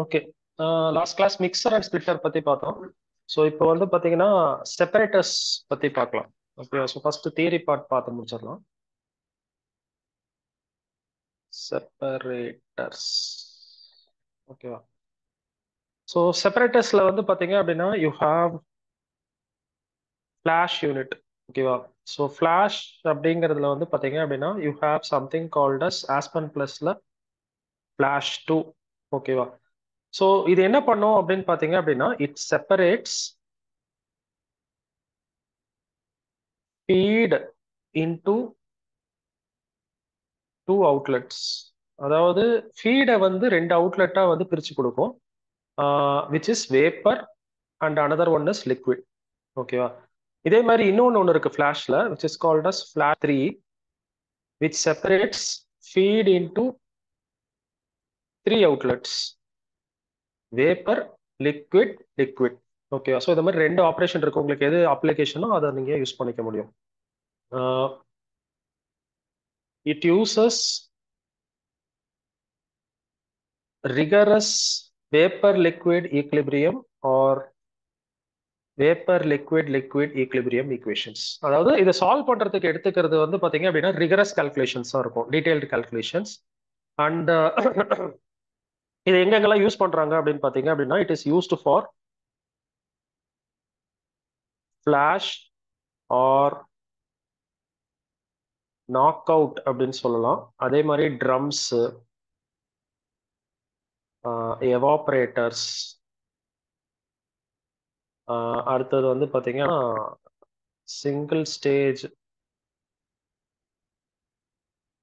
Okay. Last class mixer and splitter பத்தி பார்த்தோம். So இப்போ வந்து பார்த்தீங்கன்னா செப்பரேட்டர்ஸ் பத்தி பார்க்கலாம். Okay, so first theory part பார்த்து முடிச்சிடலாம். செப்பரேட்டர்ஸ் ஓகேவா? ஸோ செப்பரேட்டர்ஸ்ல வந்து பார்த்தீங்க அப்படின்னா யூ ஹாவ் ஃபிளாஷ் யூனிட். ஓகேவா? ஸோ ஃபிளாஷ் அப்படிங்கிறதுல வந்து பார்த்தீங்க அப்படின்னா you have something called as Aspen பிளஸ்ல ஃபிளாஷ் 2. ஓகேவா? ஸோ இது என்ன பண்ணும் அப்படின்னு பார்த்தீங்க அப்படின்னா it separates feed into two outlets. அதாவது ஃபீடை வந்து ரெண்டு அவுட்லெட்டா வந்து பிரிச்சு கொடுக்கும், which is vapour and another one is liquid. ஓகேவா? இதே மாதிரி இன்னொன்று இருக்கு ஃபிளாஷ்ல, which is called as flash 3, which separates feed into 3 outlets, vapour, liquid, liquid. ஓகேவா? ஸோ இந்த மாதிரி ரெண்டு ஆப்ரேஷன் இருக்கு. உங்களுக்கு எது அப்ளிகேஷனோ அதை நீங்க யூஸ் பண்ணிக்க முடியும். It uses rigorous vapor liquid equilibrium or vapor liquid liquid equilibrium equations. அதாவது இதை சால்வ் பண்றதுக்கு எடுத்துக்கிறது வந்து பாத்தீங்க அப்படின்னா ரிகரஸ் கால்குலேஷன்ஸா இருக்கும், டீடைல்டு கால்குலேஷன்ஸ். அண்ட் இது எங்கெங்கெல்லாம் யூஸ் பண்றாங்க அப்படின்னு பாத்தீங்க அப்படின்னா it is used for flash or knock out அப்படின்னு சொல்லலாம். அதே மாதிரி ட்ரம்ஸ், எவாபரேட்டர்ஸ், அடுத்தது வந்து பாத்தீங்கன்னா சிங்கிள் ஸ்டேஜ்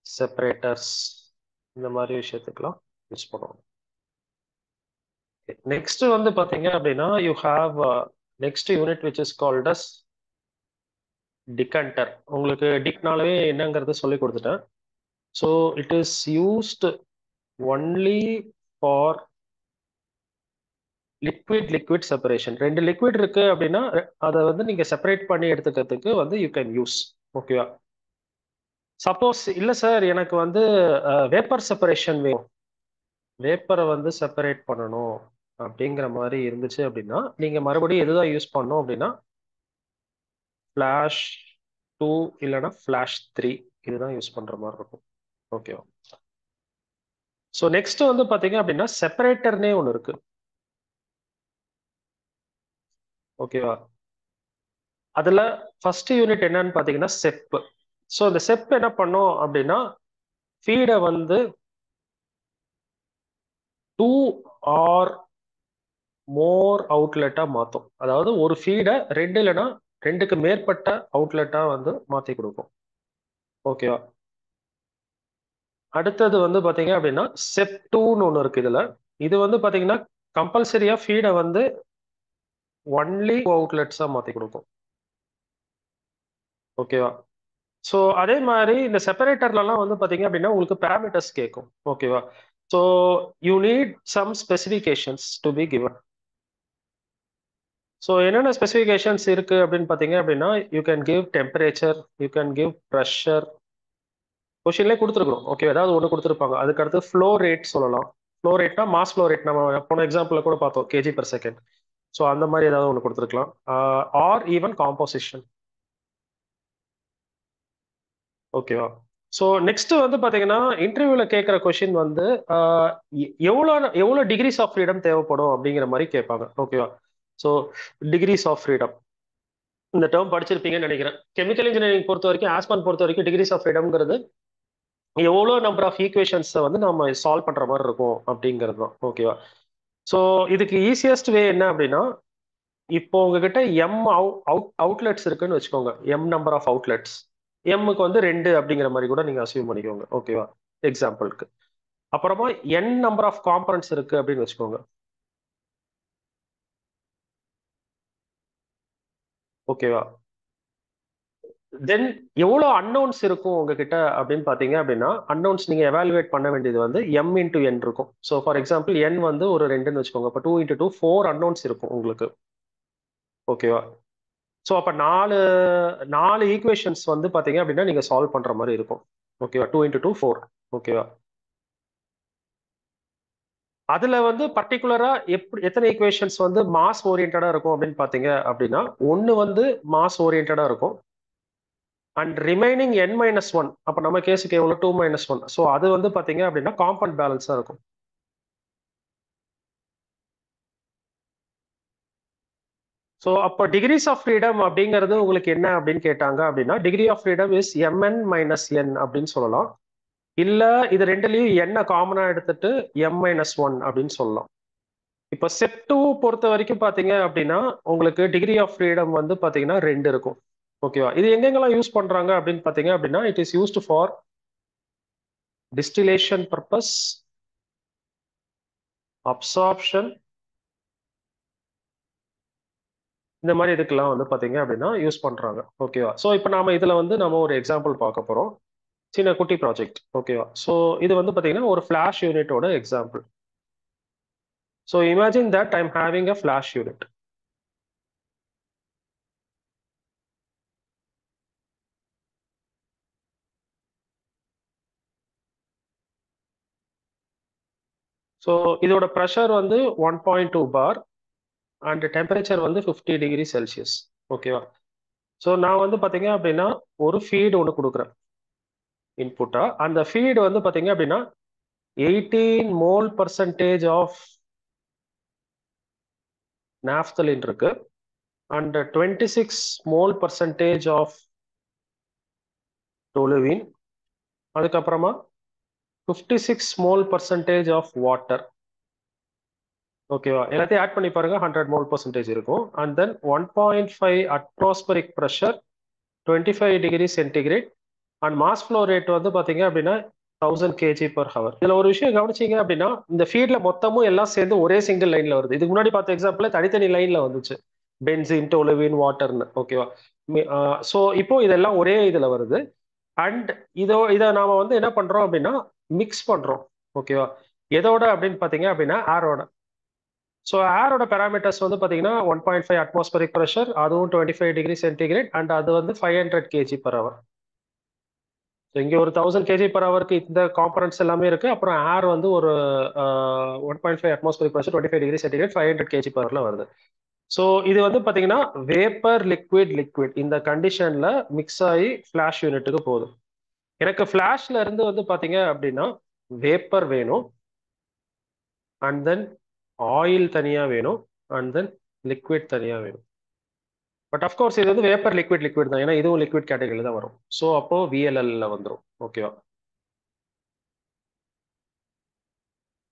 செப்பரேட்டர்ஸ், இந்த மாதிரி விஷயத்துக்கெல்லாம் யூஸ் பண்ணுவோம். நெக்ஸ்ட் வந்து பாத்தீங்க அப்படின்னா you have next unit which is called as decanter. உங்களுக்கு டிக்னாலவே என்னங்கிறது சொல்லி கொடுத்துட்டேன். So it is used only for liquid liquid separation. ரெண்டு லிக்விட் இருக்கு அப்படின்னா அதை வந்து நீங்க செப்பரேட் பண்ணி எடுத்துக்கிறதுக்கு வந்து யூ கேன் யூஸ். ஓகேவா? சப்போஸ் இல்லை சார் எனக்கு வந்து வேப்பர் செப்பரேஷன் வேணும், வேப்பரை வந்து செப்பரேட் பண்ணணும் அப்படிங்கிற மாதிரி இருந்துச்சு அப்படின்னா நீங்க மறுபடியும் எதுதான் யூஸ் பண்ணணும் அப்படின்னா ஃபிளாஷ் 2 இல்லைன்னா ஃபிளாஷ் 3 இதுதான் யூஸ் பண்ற மாதிரி இருக்கும். ஓகேவா? ஸோ நெக்ஸ்ட் வந்து பாத்தீங்க அப்படின்னா செப்பரேட்டர்னே ஒன்று இருக்கு. ஓகேவா? அதுல ஃபர்ஸ்ட் யூனிட் என்னன்னு பாத்தீங்கன்னா செப். ஸோ இந்த செப் என்ன பண்ணும் அப்படின்னா ஃபீடை வந்து 2 ஆர் மோர் அவுட்லெட்டா மாற்றும். அதாவது ஒரு ஃபீடை ரெண்டு இல்லைன்னா ரெண்டுக்கு மேற்பட்ட அவுட்லெட்டா வந்து மாத்தி கொடுக்கும். ஓகேவா? அடுத்தது வந்து பாத்தீங்க அப்படின்னா செப் 2ன்னு ஒன்று இருக்கு. இதுல இது வந்து பாத்தீங்கன்னா கம்பல்சரியா ஃபீடை வந்து ஒன்லி அவுட்லெட்ஸா மாத்தி கொடுக்கும். ஓகேவா? ஸோ அதே மாதிரி இந்த செப்பரேட்டர்லாம் வந்து பாத்தீங்க அப்படின்னா உங்களுக்கு பேராமீட்டர்ஸ் கேட்கும். ஓகேவா? So you need some specifications to be given. So என்னென்ன ஸ்பெசிஃபிகேஷன்ஸ் இருக்கு அப்படின்னு பாத்தீங்க அப்படின்னா you can give temperature, you can give pressure. கொஸ்டின்லேயே கொடுத்துருக்கோம். ஓகே, ஏதாவது ஒன்று கொடுத்துருப்பாங்க. அதுக்கடுத்து ஃப்ளோ ரேட் சொல்லலாம். ஃப்ளோ ரேட்னா மாஸ் ஃப்ளோ ரேட், நம்ம போன எக்ஸாம்பிள் கூட பார்த்தோம், கேஜி பர் செகண்ட். ஸோ அந்த மாதிரி ஏதாவது ஒன்று கொடுத்துருக்கலாம். R even composition. ஓகேவா? ஸோ நெக்ஸ்ட் வந்து பாத்தீங்கன்னா இன்டர்வியூல கேட்குற கொஸ்டின் வந்து எவ்வளோ எவ்வளோ டிகிரிஸ் ஆஃப் ஃப்ரீடம் தேவைப்படும் அப்படிங்கிற மாதிரி கேட்பாங்க. ஓகேவா? ஸோ டிகிரிஸ் ஆஃப் ஃப்ரீடம் இந்த டேர்ம் படிச்சிருப்பீங்கன்னு நினைக்கிறேன். கெமிக்கல் இன்ஜினியரிங் பொறுத்த வரைக்கும், ஆஸ்பான் பொறுத்த வரைக்கும் டிகிரிஸ் ஆஃப் ஃப்ரீடம்ங்கிறது எவ்வளோ நம்பர் ஆஃப் ஈக்குவேஷன்ஸை வந்து நம்ம சால்வ் பண்ற மாதிரி இருக்கும் அப்படிங்கிறது தான். ஓகேவா? ஸோ இதுக்கு ஈஸியஸ்ட் வே என்ன அப்படின்னா இப்போ உங்ககிட்ட எம் அவுட்லெட்ஸ் இருக்குன்னு வச்சுக்கோங்க, எம் நம்பர் ஆஃப் அவுட்லெட்ஸ், எம்முக்கு வந்து 2 அப்படிங்கிற மாதிரி கூட நீங்க அசியூம் பண்ணிக்கோங்க. ஓகேவா? எக்ஸாம்பிளுக்கு. அப்புறமா என் நம்பர் ஆஃப் காம்பனன்ட்ஸ் இருக்கு அப்படின்னு வச்சுக்கோங்க. ஓகேவா? தென் எவ்வளோ அன்னௌன்ஸ் இருக்கும் உங்ககிட்ட அப்படின்னு பாத்தீங்க அப்படின்னா அன்னௌன்ஸ் நீங்க எவாலுவேட் பண்ண வேண்டியது வந்து எம் இன்டூ என் இருக்கும். ஸோ ஃபார் எக்ஸாம்பிள் என் வந்து ஒரு 2ன்னு வச்சுக்கோங்க. இப்போ 2 × 2 4 அன்னௌன்ஸ் இருக்கும் உங்களுக்கு. ஓகேவா? ஸோ அப்போ நாலு ஈக்குவேஷன்ஸ் வந்து பாத்தீங்க அப்படின்னா நீங்க சால்வ் பண்ற மாதிரி இருக்கும். ஓகேவா? 2 × 2 4. ஓகேவா? அதுல வந்து பர்டிகுலரா எத்தனை ஈக்குவேஷன்ஸ் வந்து மாஸ் ஓரியன்டா இருக்கும் அப்படின்னு பாத்தீங்க அப்படின்னா, ஒன்னு வந்து மாஸ் ஓரியன்டா இருக்கும். அண்ட் ரிமைனிங் n-1, அப்ப நம்ம கேஸுக்கு எவ்வளவு 2-1. ஸோ அது வந்து பாத்தீங்க அப்படின்னா காம்பவுண்ட் பேலன்ஸா இருக்கும். ஸோ அப்போ டிகிரிஸ் ஆஃப் ஃப்ரீடம் அப்படிங்கிறது உங்களுக்கு என்ன அப்படின்னு கேட்டாங்க அப்படின்னா, degree of freedom is mn-n அப்படின்னு சொல்லலாம். இல்ல இது ரெண்டுலயும் என்ன காமனா எடுத்துட்டு m-1 அப்படின்னு சொல்லலாம். இப்போ செட் 2 பொறுத்த வரைக்கும் பாத்தீங்க அப்படின்னா, உங்களுக்கு டிகிரி ஆஃப் ஃப்ரீடம் வந்து பாத்தீங்கன்னா 2 இருக்கும். ஓகேவா? இது எங்கெங்கெல்லாம் யூஸ் பண்றாங்க அப்படின்னு பாத்தீங்க அப்படின்னா, it is used for distillation purpose, absorption, இந்த மாதிரி இதுக்கெல்லாம் வந்து பாத்தீங்க அப்படின்னா யூஸ் பண்றாங்க. ஓகேவா? ஸோ இப்போ நாம இதுல வந்து நம்ம ஒரு எக்ஸாம்பிள் பார்க்க போறோம். சின்ன குட்டி ப்ராஜெக்ட். ஓகேவா? ஸோ இது வந்து பாத்தீங்கன்னா ஒரு ஃபிளாஷ் யூனிட்டோட example. So imagine that I'm having a flash unit. So இதோட ப்ரெஷர் வந்து 1.2 பார் அண்ட் டெம்பரேச்சர் வந்து 50 டிகிரி செல்சியஸ். ஓகேவா? ஸோ நான் வந்து பாத்தீங்க அப்படின்னா ஒரு ஃபீடு ஒன்று கொடுக்குறேன் இன்புட்டா. அந்த ஃபீடு வந்து பாத்தீங்க அப்படின்னா 18 மோல் பர்சன்டேஜ் ஆஃப் நாப்தலின் இருக்கு and 26 mole percentage of toluene, அதுக்கப்புறமா 56 மோல் பர்சன்டேஜ் ஆஃப் வாட்டர். ஓகேவா? எல்லாத்தையும் ஆட் பண்ணி பாருங்க, 100 மோல் பர்சன்டேஜ் இருக்கும். And then 1.5 atmospheric pressure, 25 degree centigrade and mass flow rate வந்து பாத்தீங்க அப்படின்னா 1000 kg per hour. இதுல ஒரு விஷயம் கவனிச்சீங்க அப்படின்னா, இந்த ஃபீட்ல மொத்தமும் எல்லாம் சேர்ந்து ஒரே சிங்கிள் லைன்ல வருது. இதுக்கு முன்னாடி பார்த்த எக்ஸாம்பிள் தனித்தனி லைன்ல வந்துச்சு, பென்சின், டொலுவின், வாட்டர்னு. ஓகேவா? ஸோ இப்போ இதெல்லாம் ஒரே இதுல வருது. அண்ட் இதை நாம வந்து என்ன பண்றோம் அப்படின்னா மிக்ஸ் பண்றோம். ஓகேவா? எதோட அப்படின்னு பாத்தீங்க அப்படின்னா ஏரோட. ஸோ ஏரோட பேராமீட்டர்ஸ் வந்து பாத்தீங்கன்னா 1.5 அட்மாஸ்பரிக் ப்ரெஷர், அதுவும் 25 டிகிரி சென்டிகிரேட் அண்ட் அது வந்து 500 kg per hour. ஸோ இங்கே ஒரு 1000 kg per hourக்கு இந்த காம்பனன்ட்ஸ் எல்லாமே இருக்கு. அப்புறம் ஏர் வந்து ஒரு 1.5 atmospheric pressure, 25 degree centigrade, 500 kg per hourல வருது. ஸோ இது வந்து பாத்தீங்கன்னா வேப்பர் லிக்விட் லிக்விட் இந்த கண்டிஷன்ல மிக்ஸ் ஆகி ஃபிளாஷ் யூனிட்டுக்கு போகுது. எனக்கு ஃபிளாஷ்ல இருந்து வந்து பாத்தீங்க அப்படின்னா வேப்பர் வேணும், அண்ட் தென் ஆயில் தனியா வேணும், அண்ட் தென் லிக்விட் தனியா வேணும். பட் அஃப்கோர்ஸ் இது வந்து வேப்பர் லிக்விட் லிக்விட் தான், ஏன்னா இதுவும் லிக்விட் கேட்டகரியில தான் வரும். ஸோ அப்போ விஎல்எல்ல வந்துடும். ஓகேவா?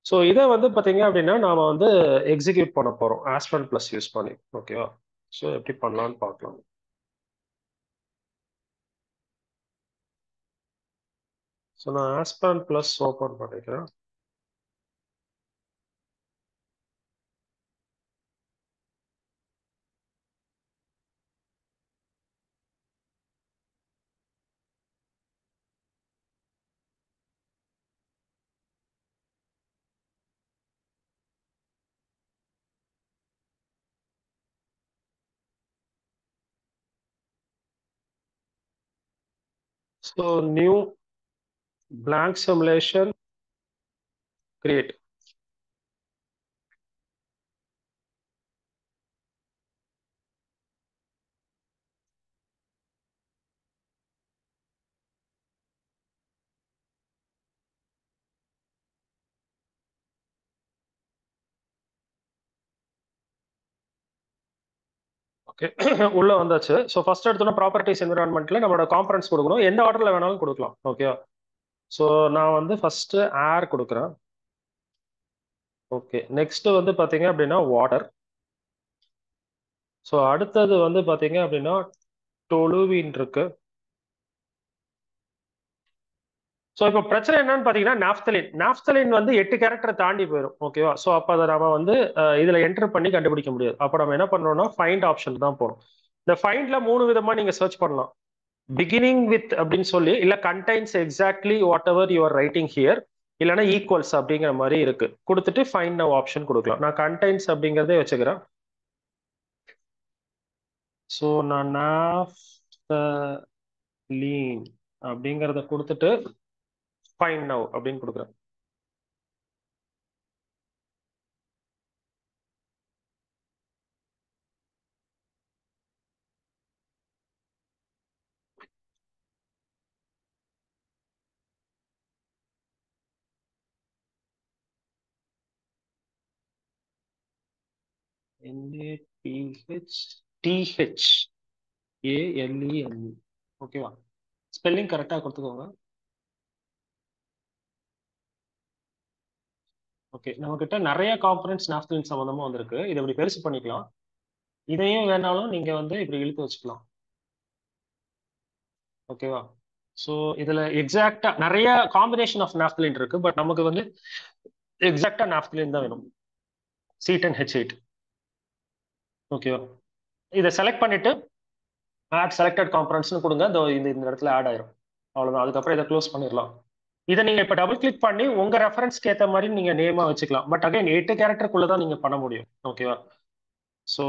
ஸோ இதை வந்து பார்த்தீங்க அப்படின்னா நாம வந்து எக்ஸிக்யூட் பண்ண போறோம் ஆஸ்பன் பிளஸ் யூஸ் பண்ணி. ஓகேவா? ஸோ எப்படி பண்ணலாம்னு பார்க்கலாம். ஸோ நான் ஆஸ்பன் பிளஸ் ஓப்பன் பண்ணிக்கிறேன். So new blank simulation create. Okay. உள்ள வந்தாச்சு. ஸோ ஃபர்ஸ்ட் எடுத்தோன்னா ப்ராப்பர்ட்டிஸ் என்விரான்மெண்ட்ல நம்மளோட காம்பனன்ட்ஸ் கொடுக்கணும், எந்த ஆர்டர்ல வேணாலும் கொடுக்கலாம். ஓகேவா? ஸோ நான் வந்து ஃபர்ஸ்ட் ஏர் கொடுக்குறேன். ஓகே. நெக்ஸ்ட் வந்து பாத்தீங்க அப்படின்னா வாட்டர். ஸோ அடுத்தது வந்து பாத்தீங்க அப்படின்னா டொலுவின் இருக்கு. ஸோ இப்போ பிரச்சனை என்னன்னு பாத்தீங்கன்னா நாப்தலின் வந்து 8 கேரக்டரை தாண்டி போயிடும். ஓகேவா? ஸோ அப்போ அதை நம்ம வந்து இதுல என்டர் பண்ணி கண்டுபிடிக்க முடியாது. அப்போ நம்ம என்ன பண்றோம்னா ஃபைண்ட் ஆப்ஷன் தான் போறோம். இந்த ஃபைண்ட்ல 3 விதமா நீங்க சர்ச் பண்ணலாம். பிகினிங் வித் அப்படின்னு சொல்லி, இல்ல contains exactly what ever you are writing here, இல்லைன்னா ஈக்குவல்ஸ் அப்படிங்கிற மாதிரி இருக்கு. கொடுத்துட்டு ஃபைண்ட் நவ் ஆப்ஷன் கொடுக்கலாம். நான் கண்டைன்ஸ் அப்படிங்கிறதே வச்சுக்கிறேன். ஸோ நான் நாப்தலீன் அப்படிங்கிறத கொடுத்துட்டு ஃபைண்ட் நவ் அப்படின்னு கொடுக்குறேன். NAPHTHALENE. ஓகேவா? ஸ்பெல்லிங் கரெக்டா கொடுத்துக்கோங்க. ஓகே, நம்ம கிட்ட நிறைய காம்பனன்ட்ஸ் நாப்தலின் சம்பந்தமா வந்திருக்கு. இதை இப்படி பெருசு பண்ணிக்கலாம். இதையும் வேணாலும் நீங்க வந்து இப்படி இழுத்து வச்சுக்கலாம். ஓகேவா? ஸோ இதுல எக்ஸாக்டா நிறைய காம்பினேஷன் ஆஃப் நாப்தலின் இருக்கு, பட் நமக்கு வந்து எக்ஸாக்டா நாப்தலின் தான் வேணும். C10H8. ஓகேவா? இதை செலக்ட் பண்ணிட்டு ஆட் செலக்டட் காம்பனன்ட்ஸ்னு கொடுங்க. இந்த இடத்துல ஆட் ஆயிரும். அவ்வளவுதான். அதுக்கப்புறம் இதை க்ளோஸ் பண்ணிடலாம். இதை நீங்க இப்ப டபுள் கிளிக் பண்ணி உங்க ரெஃபரன்ஸ்க்கு ஏற்ற மாதிரி நீங்க நேமா வச்சுக்கலாம். பட் அகைன் 8 கேரக்டருக்குள்ள தான் நீங்க பண்ண முடியும். ஓகேவா? ஸோ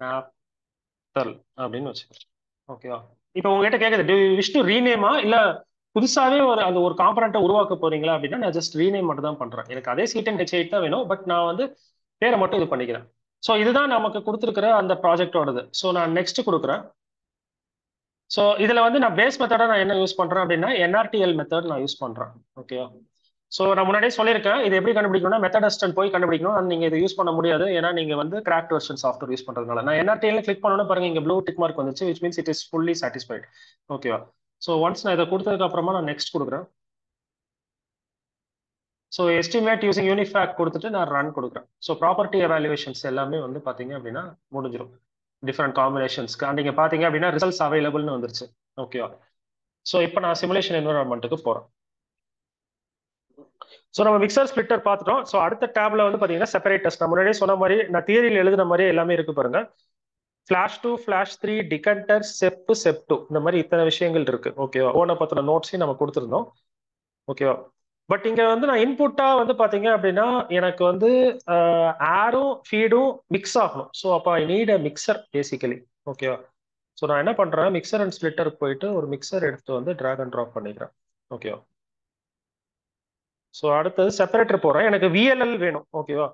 நாப்தல் அப்படின்னு வச்சுக்கலாம். ஓகேவா? இப்போ உங்ககிட்ட கேக்குது, டு யூ விஷ் டு ரீநேமா இல்ல புதுசாவே அந்த ஒரு காம்பனண்ட்டை உருவாக்க போறீங்களா அப்படின்னா, நான் ஜஸ்ட் ரீநேம் மட்டும் தான் பண்றேன். எனக்கு அதே C10H8 தான் வேணும், பட் நான் வந்து பேரை மட்டும் இது பண்ணிக்கிறேன். ஸோ இதுதான் நமக்கு கொடுத்துருக்கிற அந்த ப்ராஜெக்டோடது. ஸோ நான் நெக்ஸ்ட் கொடுக்குறேன். ஸோ இதுல வந்து நான் பேஸ் மெத்தடா நான் என்ன யூஸ் பண்றேன் அப்படின்னா, NRTL மெத்தட் நான் யூஸ் பண்றேன். ஓகேவா? ஸோ நான் முன்னாடியே சொல்லியிருக்கேன், இது எப்படி கண்டுபிடிக்கணும்னா மெத்தட் அசிஸ்டன்ட் போய் கண்டுபிடிக்கணும். நீங்க இதை யூஸ் பண்ண முடியாது, ஏன்னா நீங்க வந்து கிராக்ட் வெர்ஷன் சாஃப்ட்வேர் யூஸ் பண்றதுனால. நான் NRTL கிளிக் பண்ணணும் பாருங்க, இங்க ப்ளூ டிக் மார்க் வந்துச்சு, which means it is fully satisfied. ஓகேவா? ஸோ ஒன்ஸ் நான் இதை கொடுத்ததுக்கு அப்புறமா நான் நெக்ஸ்ட் கொடுக்குறேன். ஸோ எஸ்டிமேட் யூசிங் யூனிஃபேக்ட் கொடுத்துட்டு நான் ரன் கொடுக்குறேன். ஸோ ப்ராப்பர்ட்டி எவாலுவேஷன்ஸ் எல்லாமே வந்து பாத்தீங்க அப்படின்னா முடிஞ்சிடும். டிஃப்ரெண்ட் காம்பினேஷன்ஸ்க்கு நீங்க பாத்தீங்க அப்படின்னா ரிசல்ட்ஸ் அவைலபிள்னு வந்துருச்சு. ஓகேவா? ஸோ இப்போ நான் சிமுலேஷன் என்வரான்மெண்ட்டுக்கு போறேன். ஸோ நம்ம மிக்சர் ஸ்பிளிட்டர் பார்த்துட்டோம். ஸோ அடுத்த டேப்ல வந்து பாத்தீங்கன்னா செப்பரேட்டர்ஸ். நான் முன்னாடியே சொன்ன மாதிரி, நான் தியரியில் எழுதின மாதிரியே எல்லாமே இருக்கு பாருங்க. ஃபிளாஷ் 2, ஃபிளாஷ் 3, டிகண்டர், செப், செப் 2, இந்த மாதிரி இத்தனை விஷயங்கள் இருக்கு. ஓகேவா? ஓன பத்தின நோட்ஸையும் நம்ம கொடுத்துருந்தோம். ஓகேவா? பட் இங்க வந்து நான் இன்புட்டா வந்து பாத்தீங்க அப்படின்னா எனக்கு வந்து ஏரும் ஃபீடும் மிக்ஸ் ஆகணும். ஸோ அப்போ I need a mixture basically. ஓகேவா? ஸோ நான் என்ன பண்றேன், மிக்சர் அண்ட் ஸ்பிளிட்டருக்கு போயிட்டு ஒரு மிக்சர் எடுத்து வந்து டிராக் அண்ட் ட்ராப் பண்ணிக்கிறேன். ஓகேவா? ஸோ அடுத்தது செப்பரேட்டர் போறேன். எனக்கு VLL வேணும். ஓகேவா?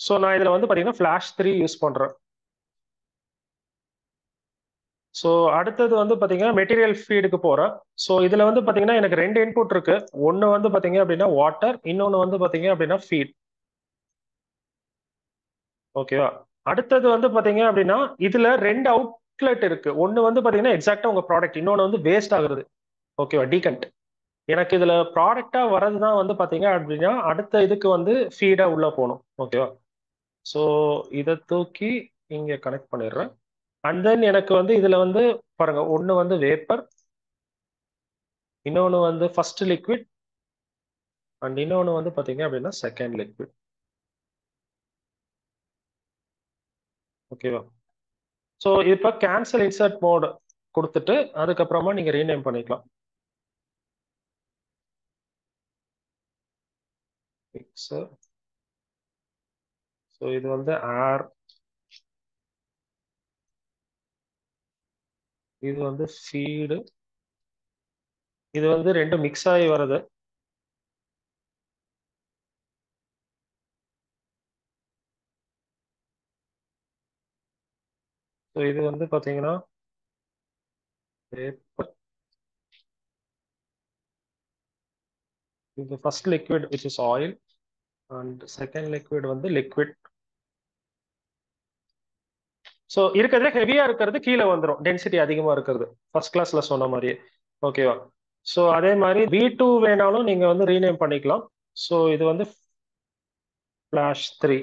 ஸோ நான் இதுல வந்து பாத்தீங்கன்னா ஃபிளாஷ் 3 யூஸ் பண்றேன். ஸோ அடுத்தது வந்து பாத்தீங்கன்னா மெட்டீரியல் ஃபீடுக்கு போறேன். ஸோ இதுல வந்து பாத்தீங்கன்னா எனக்கு ரெண்டு இன்புட் இருக்கு. ஒன்னு வந்து பாத்தீங்க அப்படின்னா வாட்டர், இன்னொன்னு வந்து பாத்தீங்க அப்படின்னா ஃபீட். ஓகேவா? அடுத்தது வந்து பாத்தீங்க அப்படின்னா இதுல ரெண்டு அவுட்லெட் இருக்கு. ஒன்னு வந்து பாத்தீங்கன்னா எக்ஸாக்டா உங்க ப்ராடக்ட், இன்னொன்னு வந்து வேஸ்ட் ஆகுறது. ஓகேவா? டீகண்ட். எனக்கு இதுல ப்ராடக்டா வரதுதான் வந்து பாத்தீங்க அப்படின்னா அடுத்த இதுக்கு வந்து ஃபீடா உள்ள போகணும். ஓகேவா? ஸோ இதை தூக்கி இங்க கனெக்ட் பண்ணிடுறேன். அண்ட் தென் எனக்கு வந்து இதுல வந்து பாருங்க, ஒன்னு வந்து வேப்பர், இன்னொன்னு வந்து ஃபர்ஸ்ட் லிக்விட், அண்ட் இன்னொன்னு வந்து பாத்தீங்க அப்படின்னா செகண்ட் லிக்விட். ஓகேவா? ஸோ இப்போ கேன்சல் இன்சர்ட் மோட் கொடுத்துட்டு அதுக்கப்புறமா நீங்க ரீநேம் பண்ணிக்கலாம். ஸோ இது வந்து ஏர், இது வந்து ஃபீடு, இது வந்து ரெண்டு மிக்ஸ் ஆகி வருது. ஸோ இது வந்து பாத்தீங்கன்னா வேப்பர், இது first liquid which is oil, and second liquid வந்து லிக்விட். ஸோ இருக்கிறதுல ஹெவியா இருக்கிறது கீழே வந்துடும், டென்சிட்டி அதிகமா இருக்கிறது, ஃபர்ஸ்ட் கிளாஸ்ல சொன்ன மாதிரியே. ஓகேவா? ஸோ அதே மாதிரி V2 வேணாலும் நீங்க வந்து ரீநேம் பண்ணிக்கலாம். ஸோ இது வந்து ஃபிளாஷ் 3.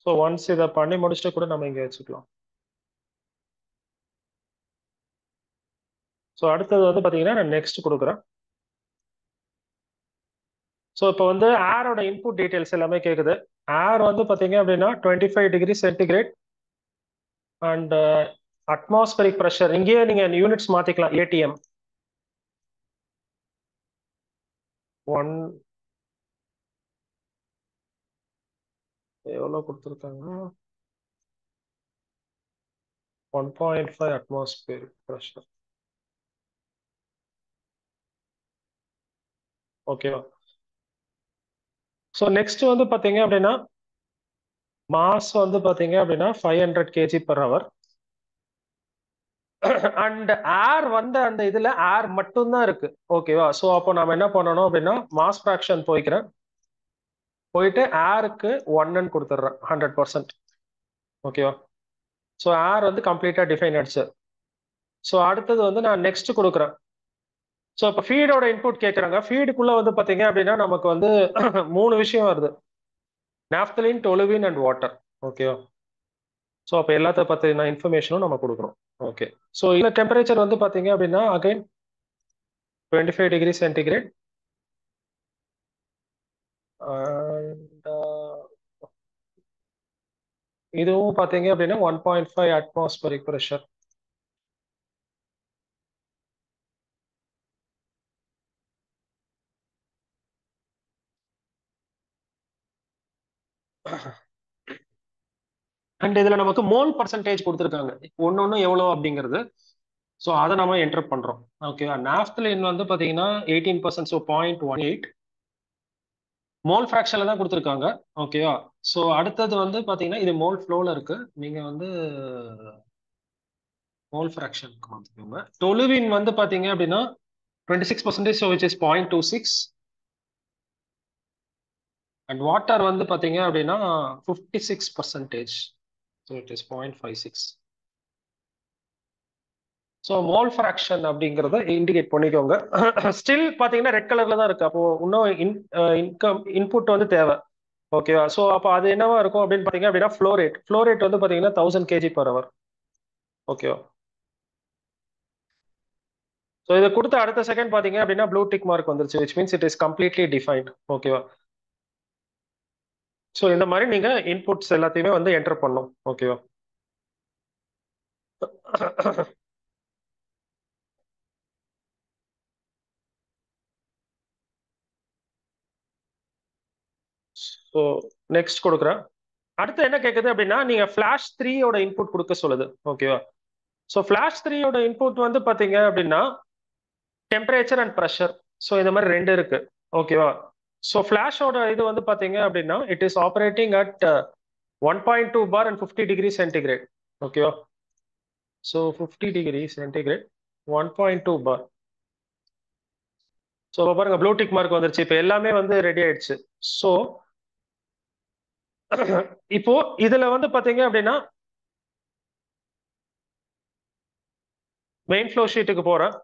ஸோ ஒன்ஸ் இதை பண்ணி முடிச்சுட்டு கூட நம்ம இங்க வச்சுக்கலாம். ஸோ அடுத்தது வந்து பாத்தீங்கன்னா நான் நெக்ஸ்ட் கொடுக்குறேன். ஸோ இப்போ வந்து ஏரோட இன்புட் டீடைல்ஸ் எல்லாமே கேட்குது. ஏர் வந்து பாத்தீங்க அப்படின்னா 25°C அண்ட் அட்மாஸ்பரிக் ப்ரெஷர் இங்கேயே நீங்க யூனிட்ஸ் மாத்திக்கலாம். ATM 1 எவ்வளோ கொடுத்துருக்காங்க, 1.5 அட்மாஸ்பியரிக் ப்ரெஷர். ஓகேவா? ஸோ நெக்ஸ்ட் வந்து பாத்தீங்க அப்படின்னா மாஸ் வந்து பாத்தீங்க அப்படின்னா 500 kg/h. அண்ட் ஏர் வந்து அந்த இதுல ஏர் மட்டும் தான் இருக்கு. ஓகேவா? ஸோ அப்போ நாம என்ன பண்ணணும் அப்படின்னா மாஸ் ஃபிராக்ஷன் போய்க்கிறேன். போயிட்டு ஏருக்கு 1ன்னு கொடுத்துட்றேன் 100%. ஓகேவா? ஸோ ஏர் வந்து கம்ப்ளீட்டா டிஃபைன் ஆயிடுச்சு. ஸோ அடுத்தது வந்து நான் நெக்ஸ்ட் கொடுக்குறேன். ஸோ இப்போ ஃபீடோட இன்புட் கேட்குறாங்க. ஃபீடுக்குள்ள வந்து பார்த்தீங்க அப்படின்னா நமக்கு வந்து 3 விஷயம் வருது. Naphthalene, toluene and water. ஓகேவா? ஸோ அப்போ எல்லாத்த பற்றின இன்ஃபர்மேஷனும் நம்ம கொடுக்குறோம். ஓகே. ஸோ இந்த டெம்பரேச்சர் வந்து பார்த்தீங்க அப்படின்னா அகைன் 25 டிகிரி சென்டிகிரேட். அண்ட் இதுவும் பார்த்தீங்க அப்படின்னா 1.5 அட்மாஸ்பரிக் ப்ரெஷர். அண்ட் இதுல நமக்கு மோல் பர்சன்டேஜ் கொடுத்துருக்காங்க, ஒன்னொன்னு எவ்வளோ அப்படிங்கிறது. ஸோ அதை நம்ம என்டர் பண்றோம். ஓகேவா? நாப்தலின் வந்து பாத்தீங்கன்னா 18%, ஸோ 0.18 மோல் ஃபிராக்ஷன்ல தான் கொடுத்துருக்காங்க. ஓகேவா? ஸோ அடுத்தது வந்து பாத்தீங்கன்னா இது மோல் ஃப்ளோல இருக்கு. நீங்க வந்து மோல் ஃபிராக்ஷனுக்கு மாத்திக்கோங்க. டொலுவின் வந்து பாத்தீங்க அப்படின்னா 26%, so which is 0.26. And water வந்து பாத்தீங்க அப்படின்னா 56%, so it is 0.56. So mole fraction அப்படிங்கிறத இண்டிகேட் பண்ணிக்கோங்க. ஸ்டில் பார்த்தீங்கன்னா ரெட் கலர்ல தான் இருக்கு. அப்போ இன்னும் இன்புட் வந்து தேவை. ஓகேவா? ஸோ அப்போ அது என்னவா இருக்கும் அப்படின்னு பார்த்தீங்க அப்படின்னா ஃப்ளோ ரேட் வந்து பார்த்தீங்கன்னா 1000 kg/h. ஓகேவா? ஸோ இதை கொடுத்த அடுத்த செகண்ட் பார்த்தீங்க அப்படின்னா ப்ளூ டிக் மார்க் வந்துருச்சு, which means it is completely defined. ஓகேவா? ஸோ இந்த மாதிரி நீங்க இன்புட்ஸ் எல்லாத்தையுமே வந்து என்டர் பண்ணும். ஓகேவா? ஸோ நெக்ஸ்ட் கொடுக்குறேன். அடுத்து என்ன கேட்குது அப்படின்னா நீங்க ஃபிளாஷ் 3யோட இன்புட் கொடுக்க சொல்லுது. ஓகேவா? ஸோ ஃபிளாஷ் 3யோட இன்புட் வந்து பாத்தீங்க அப்படின்னா டெம்பரேச்சர் அண்ட் ப்ரெஷர். ஸோ இந்த மாதிரி ரெண்டு இருக்கு. ஓகேவா? ஸோ ஃபிளாஷோட இது வந்து பாத்தீங்க அப்படின்னா it is operating at 1.2 bar and 50 degree centigrade. ஓகேவா? ஸோ 50 டிகிரி சென்டிகிரேட் 1.2 பார். ஸோ பாருங்க ப்ளூ டிக் மார்க் வந்துருச்சு. இப்போ எல்லாமே வந்து ரெடி ஆயிடுச்சு. ஸோ இப்போ இதுல வந்து பாத்தீங்க அப்படின்னா மெயின் ஃப்ளோ ஷீட்டுக்கு போறேன்.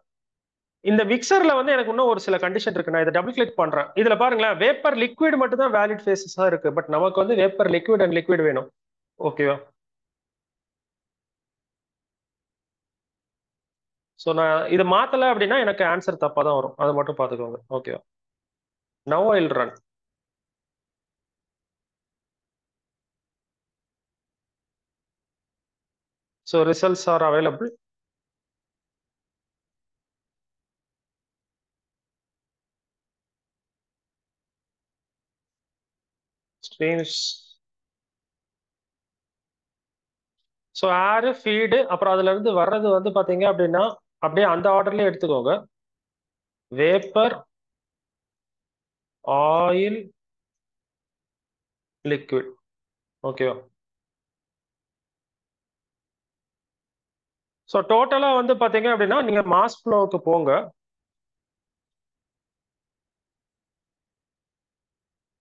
இந்த மிக்சர்ல வந்து எனக்கு இன்னும் ஒரு சில கண்டிஷன் இருக்கு. நான் இதை டபுள் கிளிக் பண்றேன். இதுல பாருங்களேன், வேப்பர் லிக்விட் மட்டும் தான் வேலிட் ஃபேஸஸா இருக்கு. பட் நமக்கு வந்து வேப்பர் லிக்விட் அண்ட் லிக்விட் வேணும். ஓகேவா? ஸோ நான் இதை மாத்தல அப்படின்னா எனக்கு ஆன்சர் தப்பா தான் வரும். அதை மட்டும் பாத்துக்கோங்க. ஓகேவா? Now I will run. So results are available. Streams. So air, feed, அப்புறம் அதுல இருந்து வர்றது வந்து பாத்தீங்க அப்படின்னா அப்படியே அந்த ஆர்டர்லயே எடுத்துக்கோங்க. Vapour, oil, liquid. ஓகேவா? ஸோ டோட்டலா வந்து பாத்தீங்க அப்படின்னா நீங்க மாஸ் ஃப்ளோவுக்கு போங்க.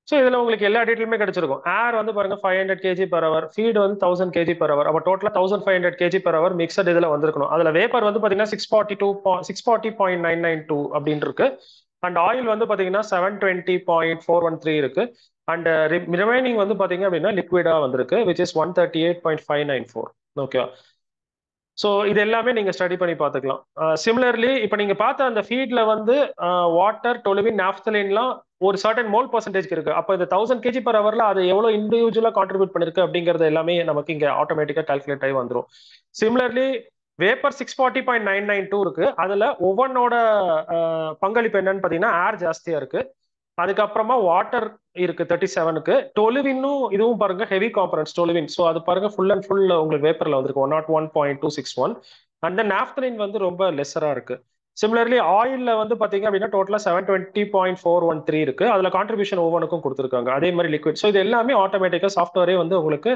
ஸோ இதுல உங்களுக்கு எல்லா டீட்டெயிலுமே கிடைச்சிருக்கும். ஏர் வந்து பாருங்க 500 kg/h, ஃபீட் வந்து 1000 kg/h. அப்போ டோட்டலா 1500 kg/h மிக்சட் இதுல வந்திருக்கணும். அதுல வேப்பர் வந்து பாத்தீங்கன்னா 640.992 அப்படின்னு இருக்கு. அண்ட் ஆயில் வந்து பாத்தீங்கன்னா 720.413 இருக்கு. அண்ட் ரிமைனிங் வந்து பாத்தீங்க அப்படின்னா லிக்விடா வந்திருக்கு, விச் இஸ் 138.594. ஓகே. ஸோ இது எல்லாமே நீங்க ஸ்டடி பண்ணி பார்த்துக்கலாம். சிமிலர்லி இப்போ நீங்க பார்த்த அந்த ஃபீட்ல வந்து வாட்டர், டொலுவின், நாப்தலின்லாம் ஒரு சர்டன் மோல் பர்சன்டேஜ் இருக்கு. அப்போ இந்த 1000 kg/hல அது எவ்வளவு இண்டிவிஜுவலா கான்ட்ரிபியூட் பண்ணிருக்கு அப்படிங்கிறது எல்லாமே நமக்கு இங்க ஆட்டோமேட்டிக்கா கால்குலேட் ஆகி வந்துடும். சிமிலர்லி வேப்பர் 640.992 இருக்கு. அதுல ஒவ்வொன்னோட பங்களிப்பு என்னன்னு பாத்தீங்கன்னா ஏர் ஜாஸ்தியா இருக்கு. அதுக்கப்புறமா வாட்டர் இருக்கு 37க்கு. டொலுவினும் இதுவும் பாருங்க ஹெவி காம்பனன்ட்ஸ் டொலுவின். ஸோ அது பாருங்க ஃபுல் அண்ட் ஃபுல் உங்களுக்கு வேப்பர்ல வந்திருக்கு 101.261. அண்ட் தென் நாப்தலின் வந்து ரொம்ப லெஸரா இருக்கு. சிமிலர்லி ஆயில்ல வந்து பாத்தீங்க அப்படின்னா டோட்டலா 720.413 இருக்கு. அதுல கான்ட்ரிபியூஷன் ஒவ்வொன்றுக்கும் கொடுத்துருக்காங்க. அதே மாதிரி லிக்விட். ஸோ இது எல்லாமே ஆட்டோமேட்டிக்கா சாஃப்ட்வேரே வந்து உங்களுக்கு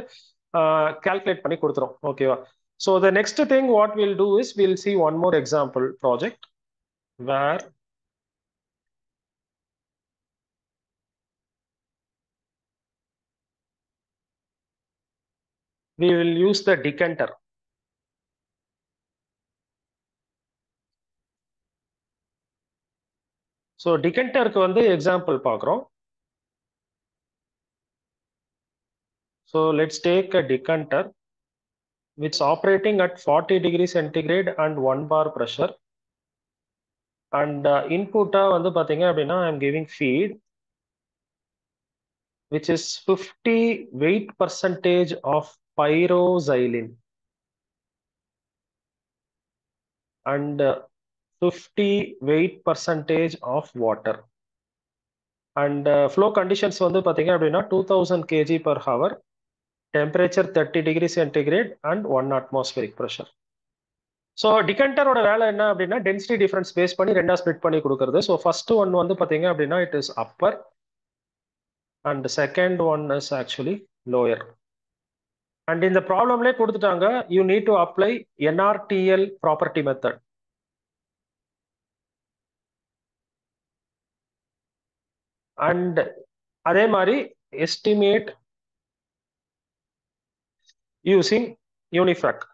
கால்குலேட் பண்ணி கொடுத்துரும். ஓகேவா? So the next thing what will do is will see one more example project where we will use the decanter. So decanterக்கு வந்து example பார்க்குறோம். So let's take a decanter which is operating at 40 degrees centigrade and 1 bar pressure. And input வந்து பாத்தீங்க அப்படின்னா I'm giving feed which is 50 weight percentage of pyroxylin and 50 weight percentage of water. And flow conditions வந்து பாத்தீங்க அப்படின்னா 2000 kg per hour, temperature 30 degrees centigrade and 1 atmospheric pressure. So டிகண்டரோட வேலை என்ன அப்படின்னா density difference base பண்ணி ரெண்டா ஸ்ப்ளிட் பண்ணி கொடுக்கறது. ஸோ ஃபர்ஸ்ட் ஒன் வந்து பாத்தீங்க அப்படின்னா it is upper and second one is actually lower. And இந்த ப்ராப்ளம்லேயே கொடுத்துட்டாங்க you need to apply NRTL property method. And அதே மாதிரி எஸ்டிமேட் யூசிங் யூனிஃப்ராக்.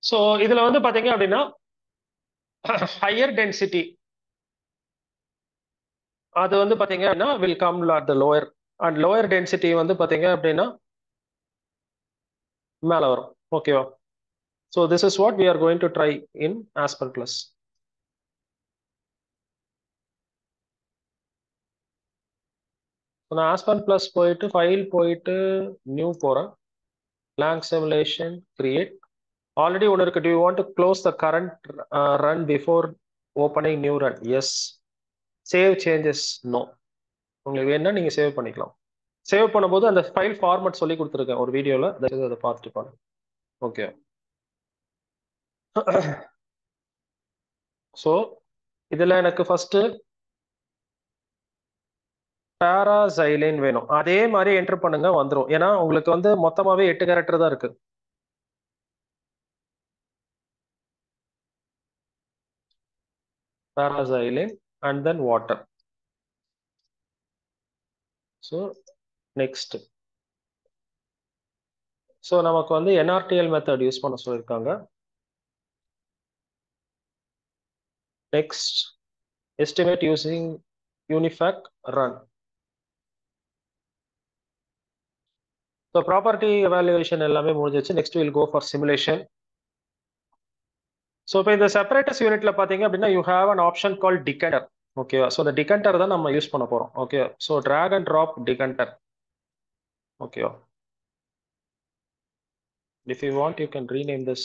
ஸோ இதுல வந்து பாத்தீங்க அப்படின்னா ஹையர் டென்சிட்டி அது வந்து பாத்தீங்க அப்படின்னா will come at the lower and lower density வந்து பாத்தீங்க அப்படின்னா மேல வரும். ஓகேவா? So this is what we are going to try in Aspen Plus. நான் ஆஸ்பன் பிளஸ் போயிட்டு ஃபைல் போயிட்டு நியூ போறேன். blank simulation create. ஆல்ரெடி ஒன்று இருக்கு. do you want to close the current run before opening new run? yes. save changes no. உங்களுக்கு வேணா நீங்க save பண்ணிக்கலாம். சேவ் பண்ணும்போது அந்த ஃபைல் ஃபார்மட் சொல்லி கொடுத்துருக்கேன் ஒரு வீடியோல, அதை பார்த்துட்டு பாருங்க. ஓகே. ஸோ இதுல எனக்கு ஃபர்ஸ்ட் பாராசைலின் வேணும். அதே மாதிரி என்டர் பண்ணுங்க வந்துடும். ஏன்னா உங்களுக்கு வந்து மொத்தமாவே 8 கேரக்டர் தான் இருக்கு. பாராசைலின் and then water. So next. So நமக்கு வந்து NRTL மெத்தட் யூஸ் பண்ண சொல்லியிருக்காங்க. Next, estimate using UNIFAC run. So property evaluation எல்லாமே முடிஞ்சிச்சு. Next we'll go for simulation. So இப்போ இந்த separators unitல பாத்தீங்க அப்படின்னா you have an option called decanter. Okay, so the decanter தான் நம்ம யூஸ் பண்ண போறோம். Okay, so drag and drop decanter. Okay, if you want you can rename this.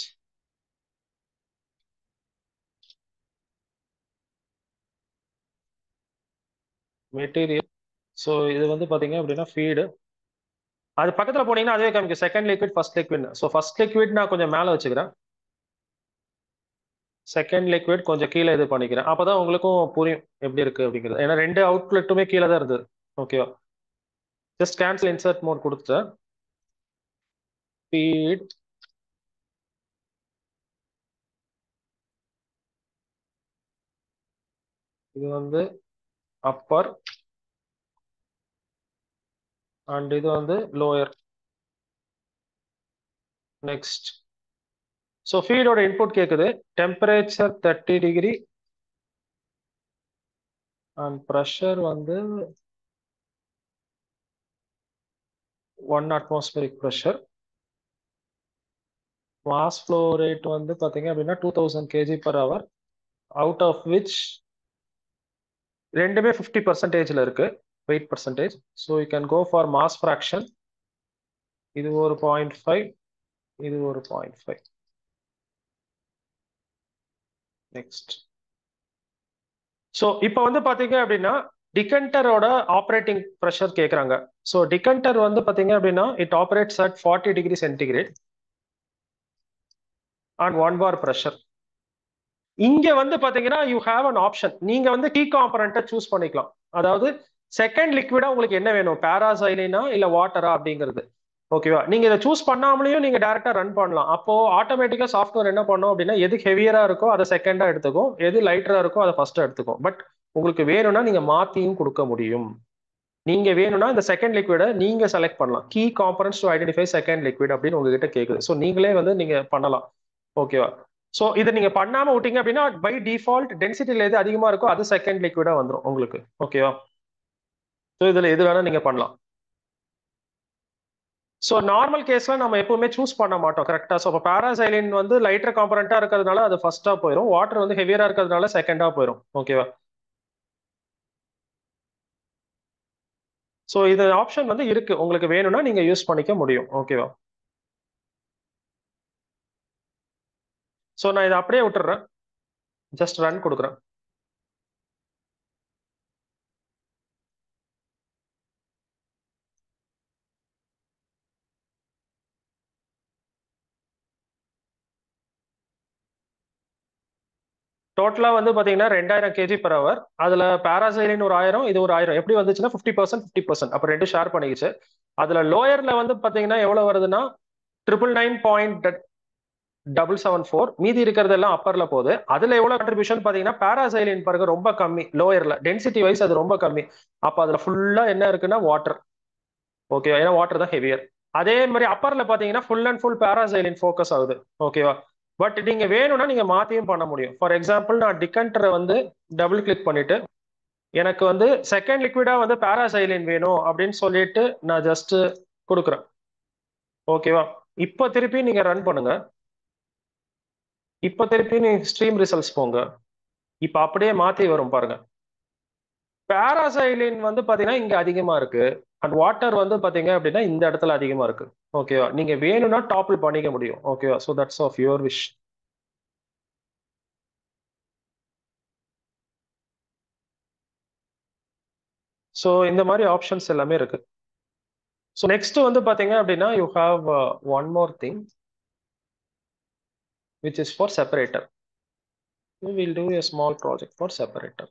Material. So இது வந்து பாத்தீங்க அப்படின்னா feed. அது பக்கத்துல போனீங்கன்னா அதே காமிக்கும் second liquid first liquid. So first liquid நான் கொஞ்சம் மேலே வச்சுக்கிறேன், செகண்ட் லிக்விட் கொஞ்சம் கீழே இது பண்ணிக்கிறேன். அப்பதான் உங்களுக்கும் புரியும் எப்படி இருக்கு அப்படிங்கிறது. ஏன்னா ரெண்டு அவுட்லெட்டுமே கீழே தான் இருந்தது. ஓகேவா? ஜஸ்ட் கேன்சல் இன்சர்ட் மோட் கொடுத்துட்டேன். ஃபீட் இது வந்து அப்பர் அண்ட் இது வந்து லோயர். நெக்ஸ்ட். ஸோ ஃபீடோட இன்புட் கேட்குது. டெம்பரேச்சர் 30 டிகிரி அண்ட் ப்ரெஷர் வந்து 1 atmospheric pressure. Mass flow rate வந்து பாத்தீங்க அப்படின்னா 2000 kg per hour, out of which ரெண்டுமே 50% இருக்கு weight percentage. So you can go for mass fraction. இது ஒரு 0.5, இது ஒரு 0.5. நெக்ஸ்ட். ஸோ இப்போ வந்து பாத்தீங்க அப்படின்னா டிகண்டரோட ஆப்ரேட்டிங் ப்ரெஷர் கேட்குறாங்க. ஸோ டிகண்டர் வந்து பாத்தீங்க அப்படின்னா it operates at 40 degree centigrade and 1 bar pressure. இங்க வந்து பாத்தீங்கன்னா யூ ஹேவ் அன் ஆப்ஷன். நீங்க வந்து கீ காம்பனண்ட்டை சூஸ் பண்ணிக்கலாம். அதாவது செகண்ட் லிக்விடா உங்களுக்கு என்ன வேணும், பாராசைலினா இல்ல வாட்டரா அப்படிங்கிறது. ஓகேவா? நீங்க இதை சூஸ் பண்ணாமலேயும் நீங்க டைரக்டா ரன் பண்ணலாம். அப்போ ஆட்டோமேட்டிக்கா சாஃப்ட்வேர் என்ன பண்ணும் அப்படின்னா எது ஹெவியரா இருக்கோ அதை செகண்டா எடுத்துக்கும், எது லைட்டரா இருக்கோ அதை ஃபர்ஸ்ட் எடுத்துக்கும். பட் உங்களுக்கு வேணும்னா நீங்க மாத்தியும் கொடுக்க முடியும். நீங்க வேணும்னா இந்த செகண்ட் லிக்விட நீங்க செலக்ட் பண்ணலாம். Key components to identify second liquid அப்படின்னு உங்ககிட்ட கேக்குது. ஸோ நீங்களே வந்து நீங்க பண்ணலாம். ஓகேவா? ஸோ இதை நீங்க பண்ணாம விட்டீங்க அப்படின்னா பை டிஃபால்ட் டென்சிட்டியில எது அதிகமா இருக்கோ அது செகண்ட் லிக்விடா வந்துடும் உங்களுக்கு. ஓகேவா? ஸோ இதுல எது வேணா நீங்க பண்ணலாம். ஸோ நார்மல் கேஸ்ல நம்ம எப்பவுமே சூஸ் பண்ண மாட்டோம் கரெக்டா. ஸோ இப்போ பாராசைலின் வந்து லைட்டர் காம்பனண்டா இருக்கிறதுனால அது ஃபர்ஸ்டா போயிடும். வாட்டர் வந்து ஹெவியரா இருக்கிறதுனால செகண்டா போயிடும். ஓகேவா? ஸோ இது ஆப்ஷன் வந்து இருக்கு, உங்களுக்கு வேணும்னா நீங்க யூஸ் பண்ணிக்க முடியும். ஓகேவா? ஸோ நான் இதை அப்படியே விட்டுறேன், ஜஸ்ட் ரன் கொடுக்குறேன். டோட்டலா வந்து பாத்தீங்கன்னா 2000 kg per hour. அதுல பாராசைலின் ஒரு 1000, இது ஒரு 1000. எப்படி வந்துச்சுன்னா 50% 50%. அப்ப ரெண்டு ஷேர் பண்ணிக்கிச்சு. அதுல லோயர்ல வந்து பாத்தீங்கன்னா எவ்வளவு வருதுன்னா 999.774. மீதி இருக்கிறது எல்லாம் அப்பர்ல போகுது. அதுல எவ்வளவு கண்ட்ரிபியூஷன் பாத்தீங்கன்னா பாராசைலின் பாருங்க ரொம்ப கம்மி. லோயர்ல டென்சிட்டி வைஸ் அது ரொம்ப கம்மி. அப்ப அதுல ஃபுல்லா என்ன இருக்குன்னா வாட்டர். ஓகேவா? ஏன்னா வாட்டர் தான் ஹெவியர். அதே மாதிரி அப்பர்ல பாத்தீங்கன்னா ஃபுல் அண்ட் ஃபுல் பாராசைலின் ஃபோக்கஸ் ஆகுது. ஓகேவா? பட் நீங்க வேணும்னா நீங்க மாத்தியும் பண்ண முடியும். ஃபார் எக்ஸாம்பிள் நான் டிகண்டரை வந்து டபுள் கிளிக் பண்ணிட்டு எனக்கு வந்து செகண்ட் லிக்விடா வந்து பாராசைலின் வேணும் அப்படின்னு சொல்லிட்டு நான் ஜஸ்ட் கொடுக்குறேன். ஓகேவா? இப்போ திருப்பி நீங்க ரன் பண்ணுங்க. இப்போ திருப்பி நீங்க ஸ்ட்ரீம் ரிசல்ட்ஸ் போங்க. இப்போ அப்படியே மாத்தி வரும் பாருங்க. பாராசைலின் வந்து பாத்தீங்கன்னா இங்க அதிகமா இருக்கு. அண்ட் வாட்டர் வந்து பாத்தீங்க அப்படின்னா இந்த இடத்துல அதிகமா இருக்கு. ஓகேவா? நீங்க வேணும்னா டாப்பிள் பண்ணிக்க முடியும். ஓகேவா? So that's of your wish. So இந்த மாதிரி ஆப்ஷன்ஸ் எல்லாமே இருக்கு. ஸோ நெக்ஸ்ட் வந்து பாத்தீங்க அப்படின்னா you have one more thing which is for separator. We will do a small project for separator.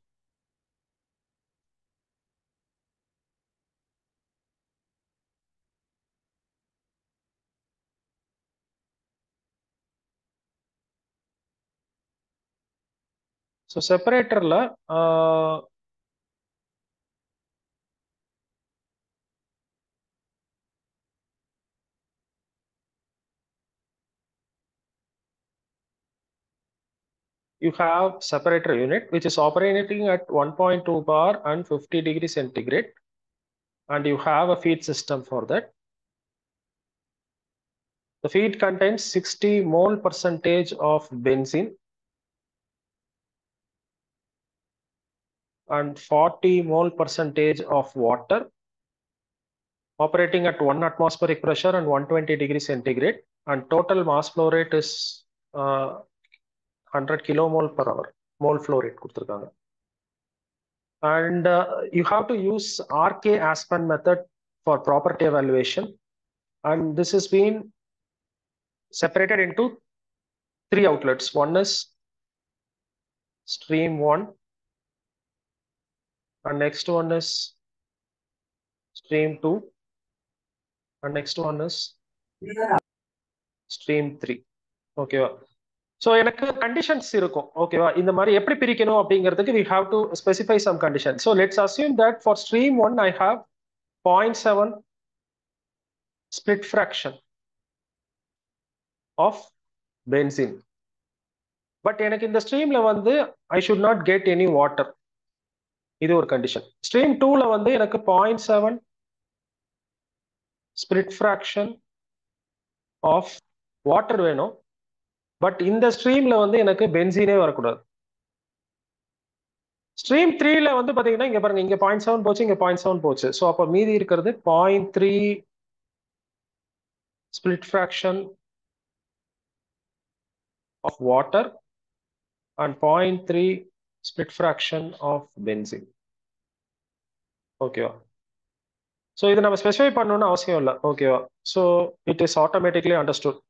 So separatorல you have separator unit which is operating at 1.2 bar and 50 degrees centigrade, and you have a feed system for that. The feed contains 60 mole percentage of benzene and 40 mole percentage of water, operating at 1 atmospheric pressure and 120 degrees centigrade, and total mass flow rate is 100 kilomole per hour. Mole flow rate கொடுத்திருக்காங்க. And you have to use RK Aspen method for property evaluation, and this has been separated into 3 outlets. One is stream 1, and next one is stream 2, and next one is stream 3. ஓகேவா? So எனக்கு conditions இருக்கும். ஓகேவா? இந்த மாதிரி எப்படி பிரிக்கணும் அப்படிங்கிறதுக்கு we have to specify some conditions. So let's assume that for stream 1 I have 0.7 split fraction of benzene. But எனக்கு இந்த ஸ்ட்ரீம்ல வந்து I should not get any water. இது ஒரு கண்டிஷன். ஸ்ட்ரீம் 2ல வந்து எனக்கு 0.7 ஸ்பிளிட் ஃபிராக்ஷன் ஆஃப் வாட்டர் வேணும். But இந்த ஸ்ட்ரீம்ல வந்து எனக்கு பென்சீனே வரக்கூடாது. ஸ்ட்ரீம் 3ல வந்து பாத்தீங்கன்னா இங்க பாருங்க, இங்க 0.7 போச்சு, இங்க 0.7 போச்சு. ஸோ அப்போ மீதி இருக்கிறது 0.3 split fraction of water and 0.3 split fraction of benzene. ஓகேவா? ஸோ இது நம்ம ஸ்பெசிஃபை பண்ணணும்னு அவசியம் இல்லை. ஓகேவா? So it is automatically understood.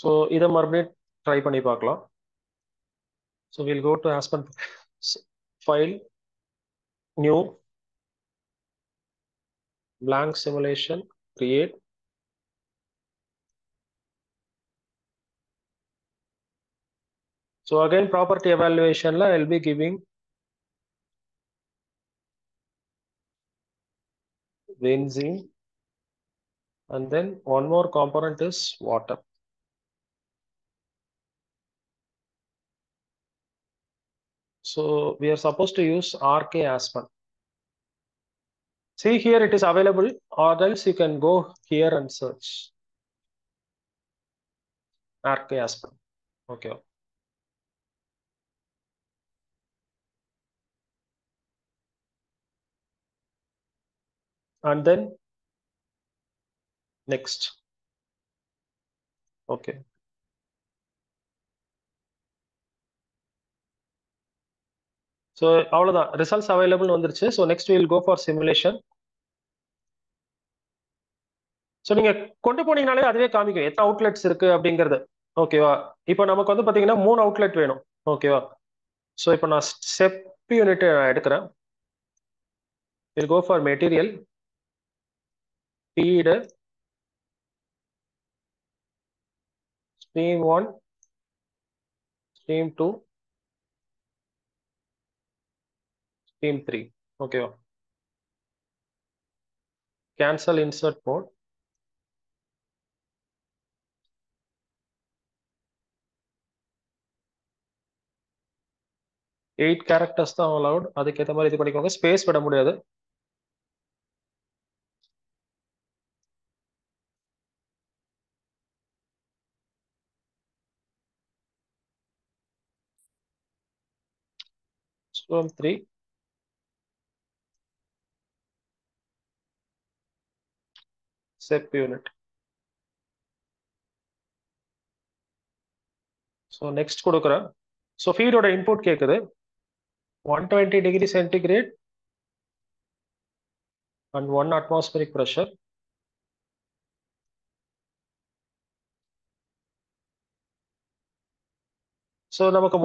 So இதை மறுபடியும் ட்ரை பண்ணி பார்க்கலாம். So will go to Aspen file, new, blank simulation, create. So again property evaluation la I'll be giving benzene, and then one more component is water. So we are supposed to use RK Aspen. See here it is available, or else you can go here and search RK Aspen. Okay. And then next. Okay. So அவ்வளவுதான் results available வந்துருச்சு. So next will go for simulation. So நீங்க கொண்டு போனீங்கனாலே அதுவே காமிக்கும் எத்தனை outlets இருக்கு அப்படிங்கிறது. ஓகேவா? இப்போ நமக்கு வந்து பாத்தீங்கன்னா 3 அவுட்லெட் வேணும். ஓகேவா? ஸோ இப்போ நான் ஸ்டெப் யூனிட் எடுக்கிறேன். Will go for material, feed, stream 1, stream 2, stream 3. ஓகேவா? cancel insert mode. Eight characters தான் அலவுட். அதுக்கேற்ற மாதிரி இது பண்ணிக்கோங்க. ஸ்பேஸ் விட முடியாது. Stream 3. SEP unit. So next கொடுக்குறேன். ஸோ ஃபீடோட இன்புட் கேட்குது 120 degree centigrade and 1 atmospheric pressure. So நமக்கு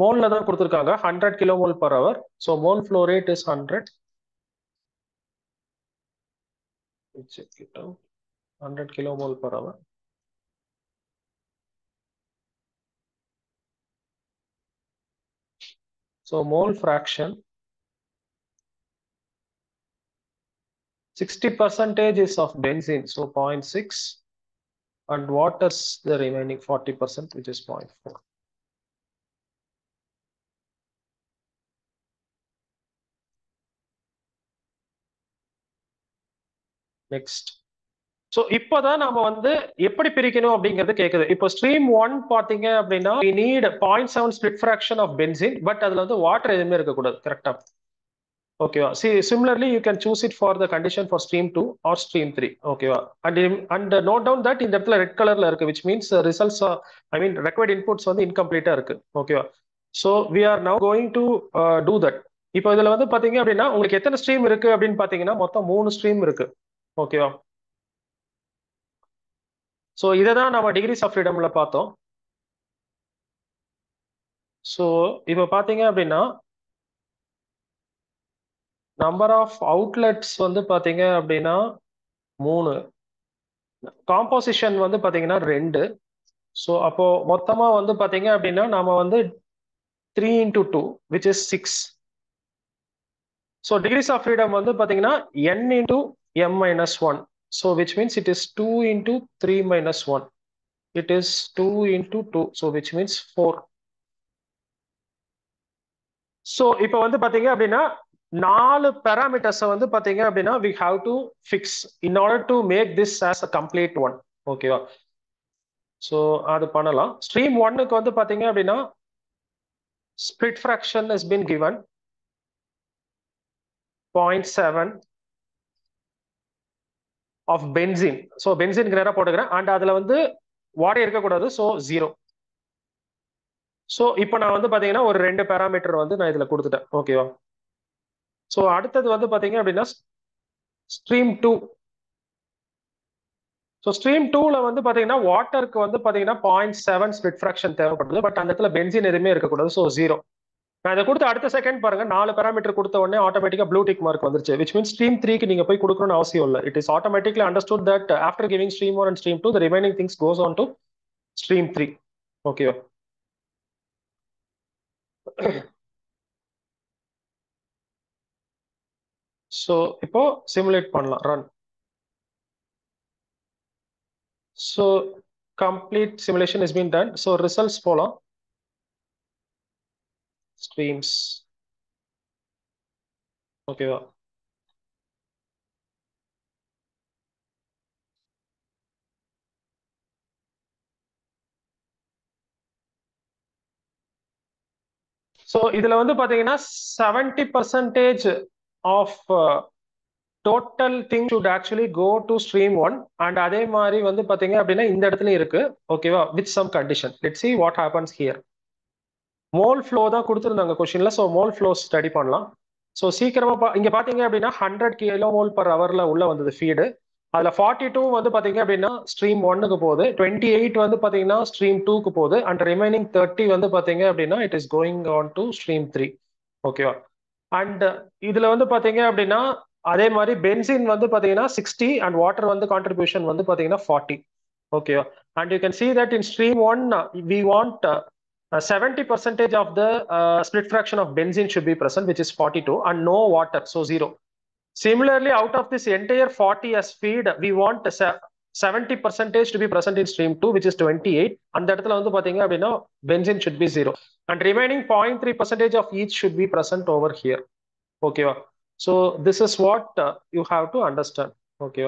மோல்ல தான் கொடுத்துருக்காங்க 100 kilomole per hour. So mole flow rate is 100. Check it out. 100 kilomole per hour. So mole fraction 60% is of benzene, so 0.6, and water's the remaining 40%, which is 0.4. Next. So இப்போதான் நம்ம வந்து எப்படி பிரிக்கணும் அப்படிங்கிறது கேட்குது. இப்போ ஸ்ட்ரீம் 1 பார்த்தீங்க அப்படின்னா we need 0.7 split fraction of benzene, but அதுல வந்து வாட்டர் எதுவுமே இருக்கக்கூடாது. கரெக்டா? ஓகேவா? Similarly you can choose it for the condition for stream 2 or stream 3. ஓகேவா? and note down that இந்த இடத்துல ரெட் கலர்ல இருக்கு, which means results required inputs வந்து இன்கம்ப்ளீட்டா இருக்கு. ஓகேவா? So we are now going to do that. இப்போ இதுல வந்து பாத்தீங்க அப்படின்னா உங்களுக்கு எத்தனை ஸ்ட்ரீம் இருக்கு அப்படின்னு பாத்தீங்கன்னா மொத்தம் 3 ஸ்ட்ரீம் இருக்கு. ஓகேவா? ஸோ இதை தான் நம்ம டிகிரிஸ் ஆஃப் ஃப்ரீடம்ல பார்த்தோம். ஸோ இப்போ பார்த்தீங்க அப்படின்னா நம்பர் ஆஃப் அவுட்லெட்ஸ் வந்து பார்த்தீங்க அப்படின்னா 3, காம்போசிஷன் வந்து பார்த்தீங்கன்னா 2. ஸோ அப்போ மொத்தமாக வந்து பார்த்தீங்க அப்படின்னா நாம வந்து 3 into 2, which is 6. So degrees of freedom வந்து பார்த்தீங்கன்னா n into m minus 1. So which means it is 2 into 3 minus 1. It is 2 into 2. So which means 4. So இப்போ வந்து பார்த்தீங்க அப்படின்னா 4 parameters வந்து பாத்தீங்க அப்படின்னா we have to fix in order to make this as a complete one. ஓகேவா? So அது பண்ணலாம். ஸ்ட்ரீம் 1க்கு வந்து பாத்தீங்க அப்படின்னா split fraction has been given 0.7 of benzene. So benzene நேரா போட்டுக்கிறேன். அண்ட் அதுல வந்து வாட்டர் இருக்கக்கூடாது. ஸோ 0. ஸோ இப்போ நான் வந்து பாத்தீங்கன்னா ஒரு 2 பேராமீட்டர் வந்து நான் இதுல கொடுத்துட்டேன். ஓகேவா? ஸோ அடுத்தது வந்து பாத்தீங்க அப்படின்னா ஸ்ட்ரீம் 2. ஸோ ஸ்ட்ரீம் 2ல வந்து பாத்தீங்கன்னா வாட்டருக்கு வந்து பாத்தீங்கன்னா 0.7 ஸ்பிளிட் ஃபிராக்ஷன் தேவைப்படுது. பட் அந்த இடத்துல பென்சின் எதுவுமே இருக்கக்கூடாது. ஸோ 0. நான் இதை கொடுத்த அடுத்த செகண்ட் பாருங்க 4 பேராமீட்டர் கொடுத்த உடனே ஆட்டோமேட்டிக்கா ப்ளூ டிக் மார்க் வந்துருச்சு. விச் மீன்ஸ் ஸ்ட்ரீம் 3க்கு நீங்க போய் கொடுக்கணும்னு அவசியம் இல்லை. It is automatically understood that after giving stream 1 and stream 2 the remaining things goes on to stream 3. ஓகேவா? ஸோ இப்போ சிமுலேட் பண்ணலாம், run. So complete simulation is been done. So results போலாம். Streams. ஓகேவா? ஸோ இதுல வந்து பாத்தீங்கன்னா 70% of total thing should actually go to stream one. And அதே மாதிரி வந்து பாத்தீங்க அப்படின்னா இந்த இடத்துல இருக்கு. ஓகேவா? With some condition. Let's see what happens here. Mole flow தான் கொடுத்துருந்தாங்க கொஸ்டின்ல. ஸோ மோல் ஃப்ளோ ஸ்டடி பண்ணலாம். ஸோ சீக்கிரமா இங்க பாத்தீங்க அப்படின்னா 100 கிலோ மோல் பர் ஹவர்ல உள்ள வந்தது ஃபீடு. அதுல 42 வந்து பாத்தீங்க அப்படின்னா ஸ்ட்ரீம் ஒன்னுக்கு போகுது, 28 வந்து பாத்தீங்கன்னா ஸ்ட்ரீம் டூக்கு போகுது, அண்ட் ரிமைனிங் 30 வந்து பாத்தீங்க அப்படின்னா it is going on to stream three. ஓகேவா? அண்ட் இதுல வந்து பாத்தீங்க அப்படின்னா அதே மாதிரி பென்சின் வந்து பாத்தீங்கன்னா 60 அண்ட் வாட்டர் வந்து கான்ட்ரிபியூஷன் வந்து பாத்தீங்கன்னா 40. ஓகேவா? And you can see that in stream 1 we want 70% of the split fraction of benzene should be present, which is 42, and no water, so 0. Similarly, out of this entire 40 as feed, we want 70% to be present in stream 2, which is 28. And that benzene should be 0. And remaining 0.3% of each should be present over here. Okay. So this is what you have to understand. Okay.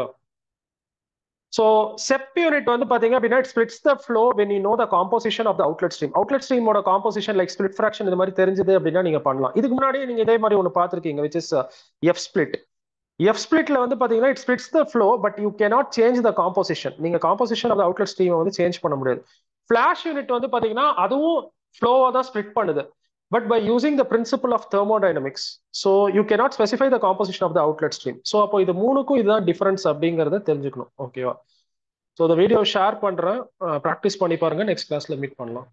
So SEP unit வந்து பாத்தீங்க அப்படின்னா it splits the flow when you know the composition of the outlet stream. Outlet stream ஓட composition like split fraction இது மாதிரி தெரிஞ்சது அப்படின்னா நீங்க பண்ணலாம். இதுக்கு முன்னாடியே நீங்க இதே மாதிரி ஒன்று பார்த்துருக்கீங்க, which is F split. F splitல வந்து பாத்தீங்கன்னா it splits the flow but you cannot change the composition. நீங்க composition of the outlet stream வந்து சேஞ்ச் பண்ண முடியாது. Flash unit வந்து பாத்தீங்கன்னா அதுவும் flow-வ தான் ஸ்ப்ளிட் பண்ணுது. But by using the principle of thermodynamics, so you cannot specify the composition of the outlet stream. So அப்போ இது மூணுக்கும் இதுதான் டிஃபரன்ஸ் அப்படிங்கறத தெரிஞ்சுக்கணும். ஓகேவா? ஸோ இந்த வீடியோ ஷேர் பண்றேன், ப்ராக்டிஸ் பண்ணி பாருங்க. நெக்ஸ்ட் கிளாஸ்ல மீட் பண்ணலாம்.